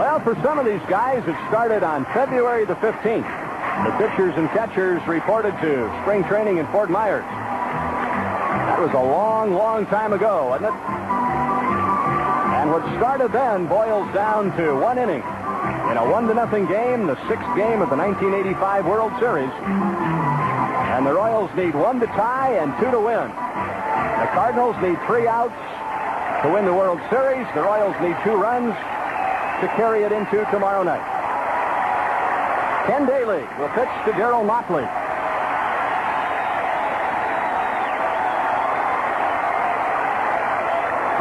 Well, for some of these guys, it started on February the 15th. The pitchers and catchers reported to spring training in Fort Myers. That was a long, long time ago, wasn't it? And what started then boils down to one inning. In a 1-0 game, the 6th game of the 1985 World Series. And the Royals need 1 to tie and 2 to win. The Cardinals need 3 outs to win the World Series. The Royals need 2 runs to carry it into tomorrow night. Ken Daly will pitch to Darryl Motley.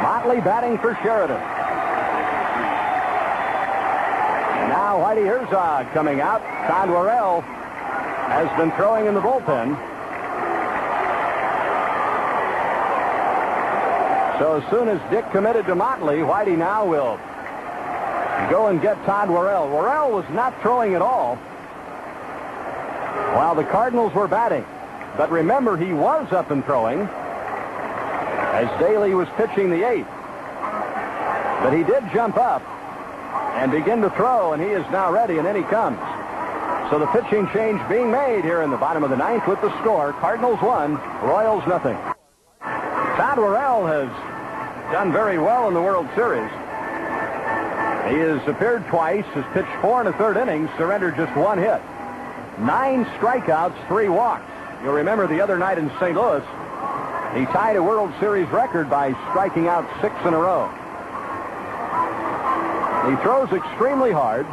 Motley batting for Sheridan. And now Whitey Herzog coming out. Todd Worrell has been throwing in the bullpen. So as soon as Dick committed to Motley, Whitey now will go and get Todd Worrell. Worrell was not throwing at all while the Cardinals were batting. But remember, he was up and throwing as Daly was pitching the 8th. But he did jump up and begin to throw, and he is now ready, and in he comes. So the pitching change being made here in the bottom of the 9th with the score. Cardinals 1, Royals nothing. Todd Worrell has done very well in the World Series. He has appeared twice, has pitched 4 1/3 innings, surrendered just 1 hit. 9 strikeouts, 3 walks. You'll remember the other night in St. Louis, he tied a World Series record by striking out 6 in a row. He throws extremely hard.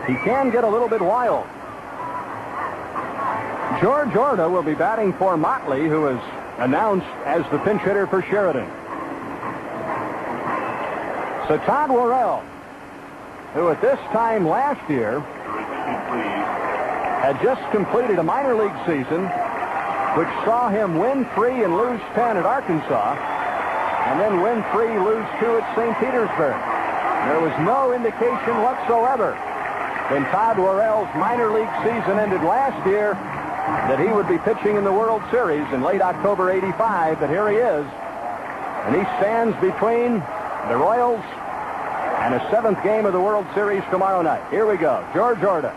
He can get a little bit wild. George Orta will be batting for Motley, who is announced as the pinch hitter for Sheridan. So Todd Worrell, who at this time last year had just completed a minor league season, which saw him win 3 and lose 10 at Arkansas, and then win 3, lose 2 at St. Petersburg. There was no indication whatsoever when Todd Worrell's minor league season ended last year that he would be pitching in the World Series in late October '85, but here he is, and he stands between the Royals and a 7th game of the World Series tomorrow night. Here we go. George Orta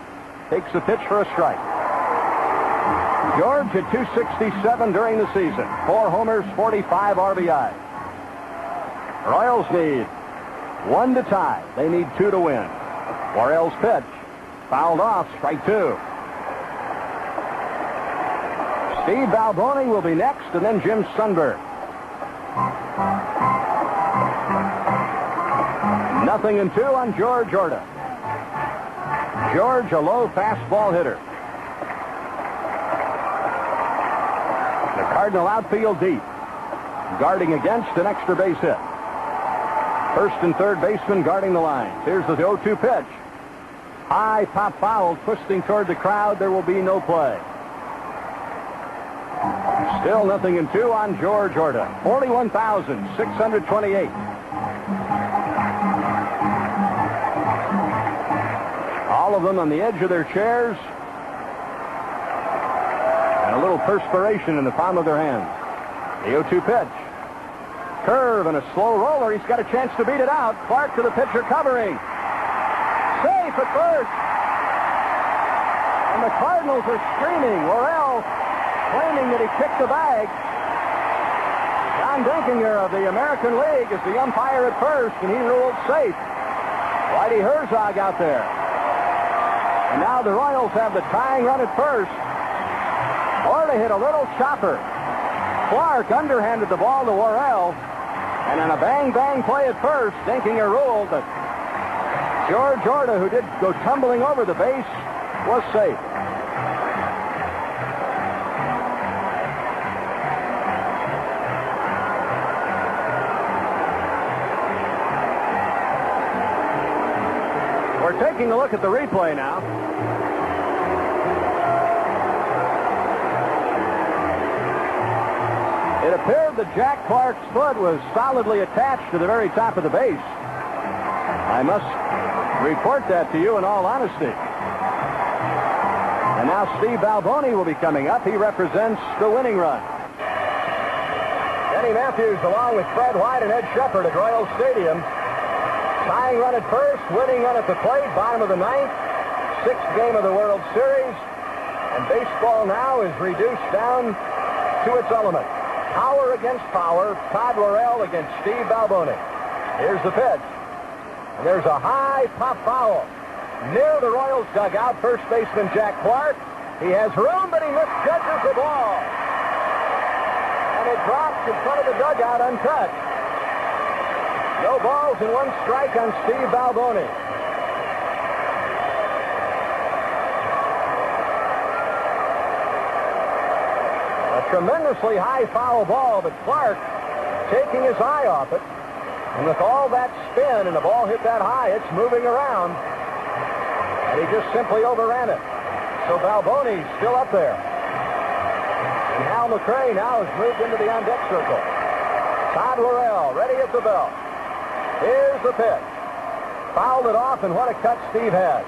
takes the pitch for a strike. George at .267 during the season. 4 homers, 45 RBI. Royals need 1 to tie. They need 2 to win. Worrell's pitch fouled off, strike 2. Steve Balboni will be next, and then Jim Sundberg. 0-2 on George Orta. George, a low fastball hitter. The Cardinal outfield deep, guarding against an extra base hit. First and third baseman guarding the lines. Here's the 0-2 pitch. High pop foul, twisting toward the crowd. There will be no play. Still 0-2 on George Orta. 41,628. All of them on the edge of their chairs, and a little perspiration in the palm of their hands. The 0-2 pitch. Curve and a slow roller. He's got a chance to beat it out. Clark to the pitcher, covering. Safe at first. And the Cardinals are screaming. Worrell claiming that he kicked the bag. John Dinkinger of the American League is the umpire at first, and he ruled safe. Whitey Herzog out there. And now the Royals have the tying run at first. Orta hit a little chopper. Clark underhanded the ball to Worrell. And on a bang-bang play at first, Dinkinger ruled that George Orta, who did go tumbling over the base, was safe. We're taking a look at the replay now. It appeared that Jack Clark's foot was solidly attached to the very top of the base. I must report that to you in all honesty. And now Steve Balboni will be coming up. He represents the winning run. Denny Matthews, along with Fred White and Ed Shepard at Royal Stadium, Tying run at first, winning run at the plate, bottom of the ninth. Sixth game of the World Series. And baseball now is reduced down to its element. Power against power. Todd Worrell against Steve Balboni. Here's the pitch. And there's a high pop foul. Near the Royals dugout, first baseman Jack Clark. He has room, but he misjudges the ball. And it drops in front of the dugout untouched. No balls and one strike on Steve Balboni. A tremendously high foul ball, but Clark taking his eye off it. And with all that spin and the ball hit that high, it's moving around. And he just simply overran it. So Balboni's still up there. And Hal McRae now has moved into the on-deck circle. Todd Worrell ready at the belt. Here's the pitch. Fouled it off, and what a cut Steve had.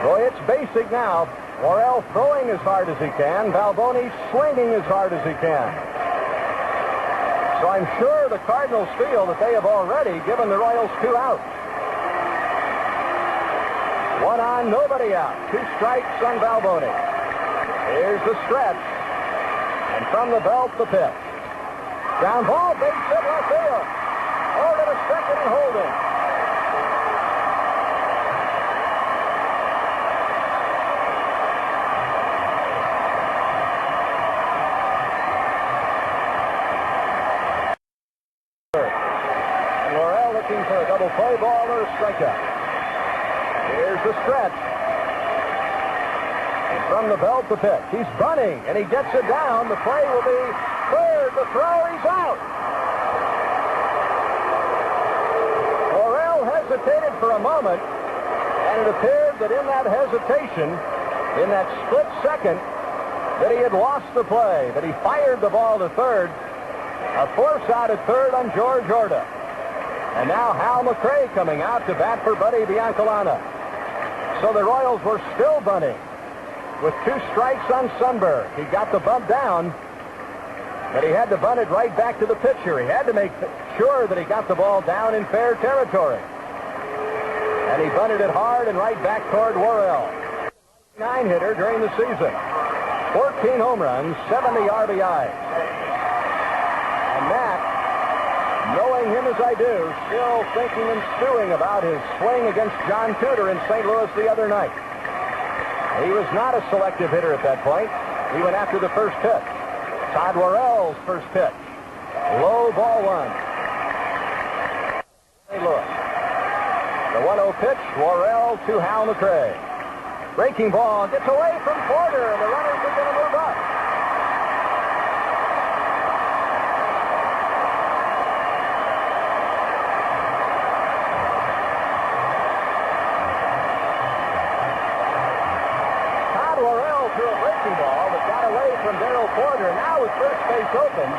Boy, it's basic now. Worrell throwing as hard as he can. Balboni swinging as hard as he can. So I'm sure the Cardinals feel that they have already given the Royals 2 outs. 1 on, nobody out. 2 strikes on Balboni. Here's the stretch. And from the belt, the pitch. Ground ball, base hit left field. Over to second and holding. And Worrell looking for a double play ball or a strikeout. Here's the stretch. And from the belt, the pitch. He's bunting, and he gets it down. The play will be cleared. The throw, he's out. Worrell hesitated for a moment, and it appeared that in that hesitation, in that split second, that he had lost the play, that he fired the ball to third. A force out at third on George Orta. And now Hal McRae coming out to bat for Buddy Biancalana. So the Royals were still bunting with 2 strikes on Sundberg. He got the bump down, but he had to bunt it right back to the pitcher. He had to make sure that he got the ball down in fair territory. And he bunted it hard and right back toward Worrell. 9-hitter during the season. 14 home runs, 70 RBIs. And Matt, knowing him as I do, still thinking and stewing about his swing against John Tudor in St. Louis the other night. He was not a selective hitter at that point. He went after the first pitch. Todd Worrell's first pitch. Low ball 1. St. Louis. The 1-0 pitch, Worrell to Hal McRae. Breaking ball, gets away from Porter, and the runners are going to move up. From Darryl Porter. Now with first base open,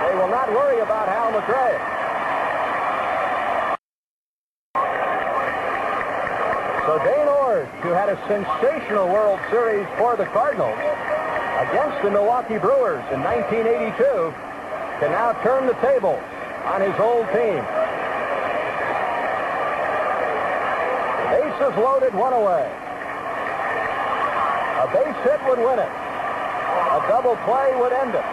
they will not worry about Hal McRae. So Dane Orge, who had a sensational World Series for the Cardinals against the Milwaukee Brewers in 1982, can now turn the table on his old team. Bases loaded, 1 away. A base hit would win it. A double play would end it.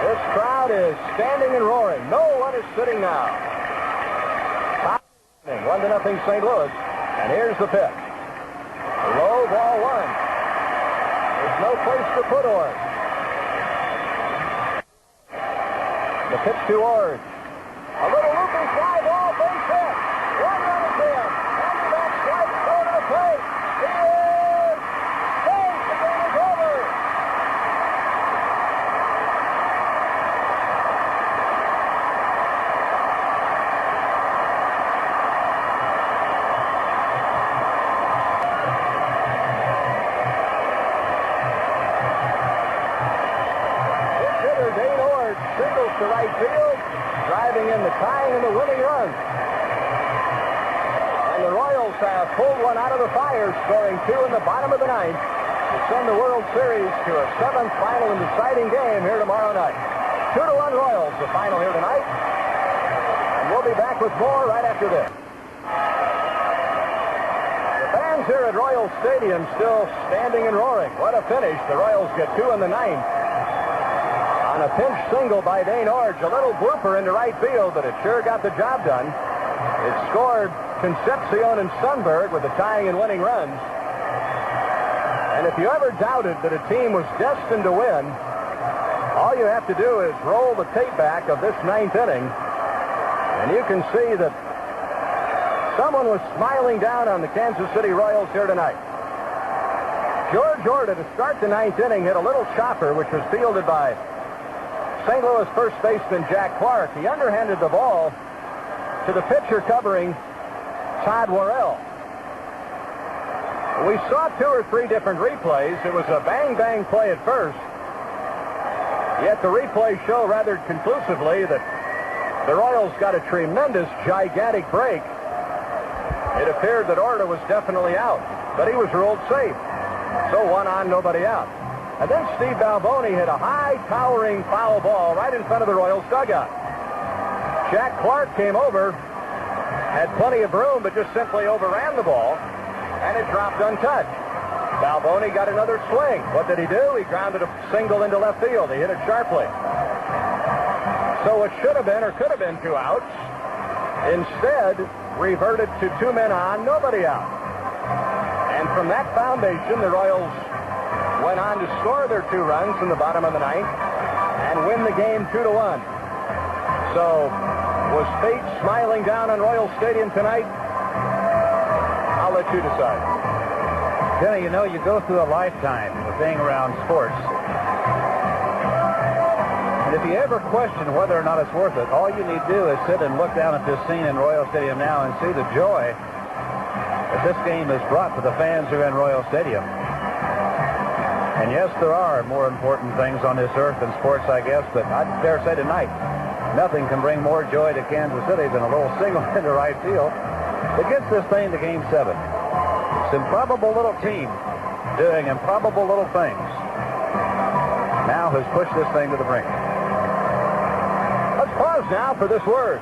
This crowd is standing and roaring. No one is sitting now. 1-0 St. Louis. And here's the pitch. Low ball 1. There's no place to put Orge. The pitch to Orge. A little looping fly ball, base hit. 1 run is in. Under that strike, throw to the plate. He is safe. The game is over. This hitter, Dane Orge, singles to right field, driving in the tying and the winning run. And the Royals have pulled one out of the fire, scoring 2 in the bottom of the ninth to send the World Series to a 7th final and deciding game here tomorrow night. 2-1 Royals, the final here tonight. And we'll be back with more right after this. The fans here at Royal Stadium still standing and roaring. What a finish. The Royals get 2 in the 9th. On a pinch single by Dane Orge, a little blooper into right field, but it sure got the job done. It scored Concepcion and Sundberg with the tying and winning runs. And if you ever doubted that a team was destined to win, all you have to do is roll the tape back of this 9th inning, and you can see that someone was smiling down on the Kansas City Royals here tonight. George Orta, to start the 9th inning, hit a little chopper, which was fielded by St. Louis first baseman Jack Clark. He underhanded the ball to the pitcher covering Todd Worrell. We saw 2 or 3 different replays. It was a bang-bang play at first. Yet the replays show rather conclusively that the Royals got a tremendous, gigantic break. It appeared that Orta was definitely out, but he was ruled safe. So 1 on, nobody out. And then Steve Balboni hit a high, towering foul ball right in front of the Royals dugout. Jack Clark came over, had plenty of room, but just simply overran the ball, and it dropped untouched. Balboni got another swing. What did he do? He grounded a single into left field. He hit it sharply. So it should have been or could have been 2 outs. Instead, reverted to 2 men on, nobody out. And from that foundation, the Royals went on to score their 2 runs in the bottom of the 9th and win the game 2-1. So was fate smiling down on Royal Stadium tonight? I'll let you decide. Jenny, you know, you go through a lifetime of being around sports. And if you ever question whether or not it's worth it, all you need to do is sit and look down at this scene in Royal Stadium now and see the joy that this game has brought to the fans who are in Royal Stadium. And yes, there are more important things on this earth than sports, I guess, but I'd dare say tonight, nothing can bring more joy to Kansas City than a little single into right field that gets this thing to Game 7. It's improbable little team doing improbable little things now has pushed this thing to the brink. Let's pause now for this word.